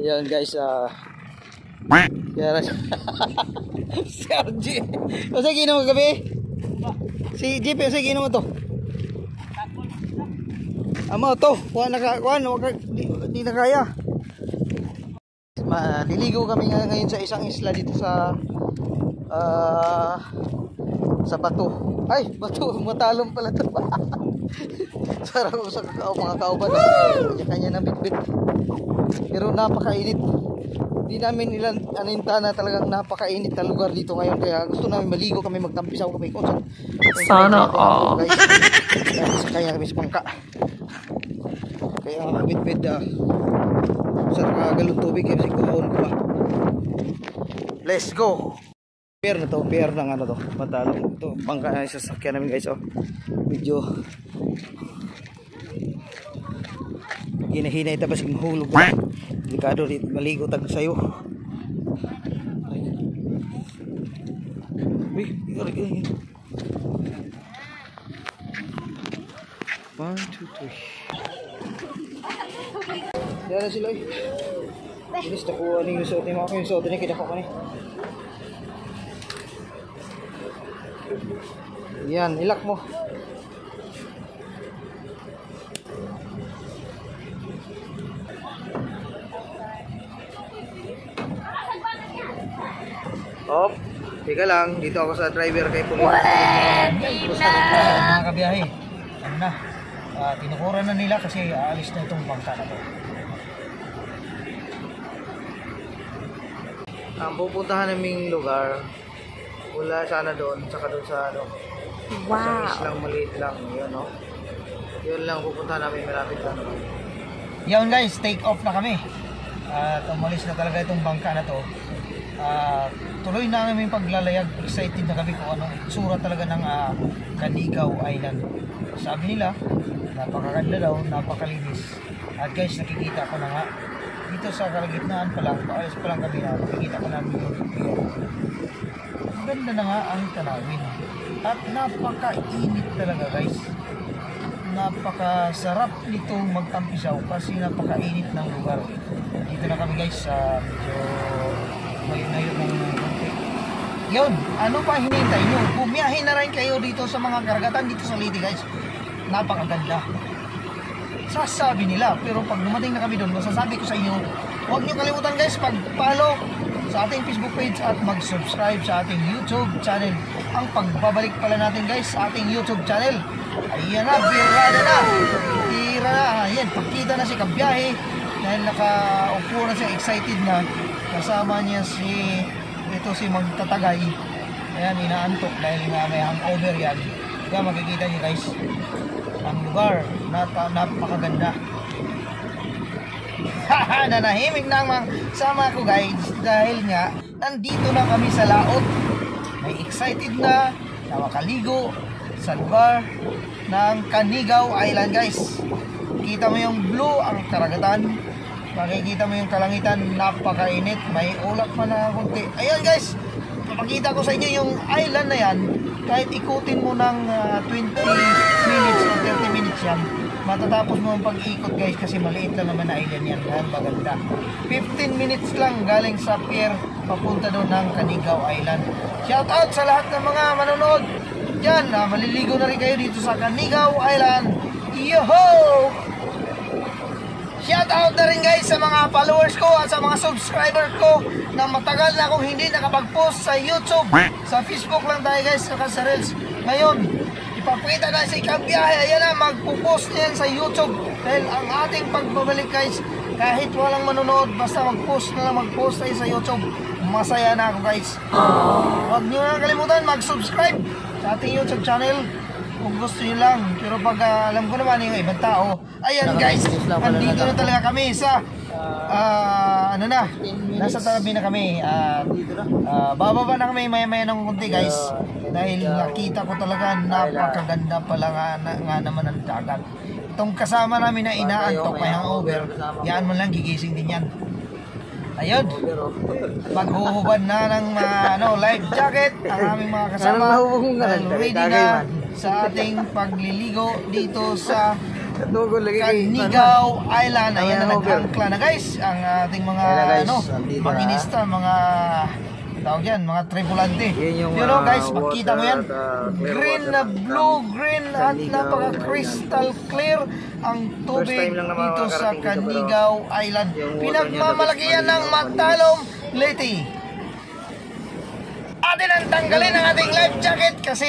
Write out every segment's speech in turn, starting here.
Yan guys, yan. Si RG. Kasi ginom mo gabi? Si Jeep, kasi ginom mo to? Amo to, di na kaya. Maliligo kami ngayon sa isang isla dito sa bato. Ay, bato, matalong pala to. Sarap sa mga kauban. Kanya-kanya ng bitbit. Pero napakainit. Hindi namin aninta na talagang napakainit na lugar dito ngayon. Kaya gusto namin maligo kami, magtampisaw kami. Sana all. Kaya kami sa bangka. Kaya bitbit sa nakagalong tubig. Kasi kuhon ko pa. Let's go! Pier na to, pier ng ano to, matalong to, bangka na sa sasakyan namin guys. Oh, medyo hinahinay tapos mahulog na. Delikado dito, maligo tag sayo. Uy, yari. 1, 2, 3. Yan na sila eh. Bilis na kuha na yung suot niya, mga yung suot niya, kita ko ka niya. Yan, ilak mo. Op, teka lang, dito ako sa driver kay Pulo. Gusto mga kabiyahe. Ano na? Tinukuran na nila kasi aalis na itong bangka na to. Ang pupuntahan naming lugar, wala sana doon, saka doon sa ano. Wow. Isang islang maliit lang, yun no. Yun lang pupuntahan namin, malapit lang. Yun guys, take off na kami. At umalis na talaga itong bangka na to. Tuloy na namin paglalayag. Excited na kami kung anong itsura talaga ng Canigao Island. Sabi nila, napakaganda daw, napakalinis. At guys, nakikita ko na nga dito sa kalagitnaan pa lang, paalis pa lang kami na nakikita ko namin yung ganda na nga ang tanawin. At napakainit talaga guys. Napakasarap nito magtampisaw kasi napakainit ng lugar. Dito na kami guys, medyo mayon-ayon ng konti. Yun, ano pa hinihintay nyo? Bumiyahin na rin kayo dito sa mga karagatan dito sa Leyte guys. Napakaganda. Sasabi nila, pero pag dumating na kami doon, masasabi ko sa inyo, huwag nyo kalimutan guys, pag-follow sa ating Facebook page at mag-subscribe sa ating YouTube channel. Ang pagbabalik pala natin guys sa ating YouTube channel. Ayan na, birada na. Tira na. Ayan, pagkita na si Kabiyahe dahil nakaupo na siya, excited na. Kasama niya ito si Magtatagay. Ayan, inaantok dahil nga may hangover yan. Kaya makikita niyo guys ang lugar, napakaganda. Nanahimik na ang mga sama ko guys dahil nga nandito na kami sa laot. May excited na makaligo sa lugar ng Canigao Island guys. Kita mo yung blue, ang karagatan. Makikita mo yung kalangitan, napakainit. May ulap man na kunti. Ayan guys, papakita ko sa inyo yung island na yan. Kahit ikutin mo ng 20 minutes o 30 minutes yan, matatapos mo ang pag-ikot guys kasi maliit lang naman na island yan. Yan, maganda. 15 minutes lang galing sa pier papunta doon ng Canigao Island. Shout out sa lahat ng mga manonood dyan. Maliligo na rin kayo dito sa Canigao Island. Yoho! Shout out na rin guys sa mga followers ko at sa mga subscribers ko na matagal na akong hindi nakapag-post sa YouTube. Sa Facebook lang tayo guys, saka sa Reels. Ngayon, ipapakita na si Kabiyahe. Ayan na, magpo-post niyan sa YouTube. Dahil ang ating pagbabalik guys, kahit walang manonood, basta mag-post na lang, mag-post tayo sa YouTube. Masaya na ako guys. Huwag nyo na kalimutan mag-subscribe sa ating YouTube channel kung gusto nyo lang. Pero pag alam ko naman yung ibang tao. Ayan guys, andito na talaga kami sa ano na, nasa tabi na kami. Bababa na kami maya-maya ng kunti guys. Dahil nakita ko talaga napakaganda pala nga naman ang dagat. Itong kasama namin na inaantok may hangover, yan man lang gigising din yan. Ayun, maghuhubad na ng life jacket ang aming mga kasama. Ready na sa ating pagliligo dito sa Tugol lagi. Canigaw Island. Ayan Ayan, na over. nag-angkla na guys. Ang ating mga Ayan na, guys. ano, Andito na. manginista, mga tawag yan, mga tripulante. Yan yung, You know guys, makita mo yan. water, clear Green water na ng blue, green at Canigaw napaka-crystal clear ang tubig time lang naman dito sa makakarating dito, pero Canigaw Island. yung water Pinagmamalaki niya, yan ng malinis. Matalom Leyte. Atin ang tanggalin ang ating life jacket kasi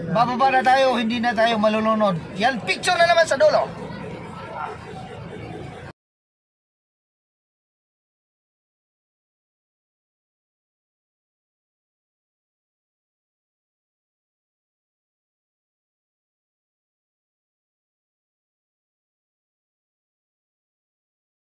bababa na tayo, hindi na tayo malulunod. Yan, picture na naman sa dulo.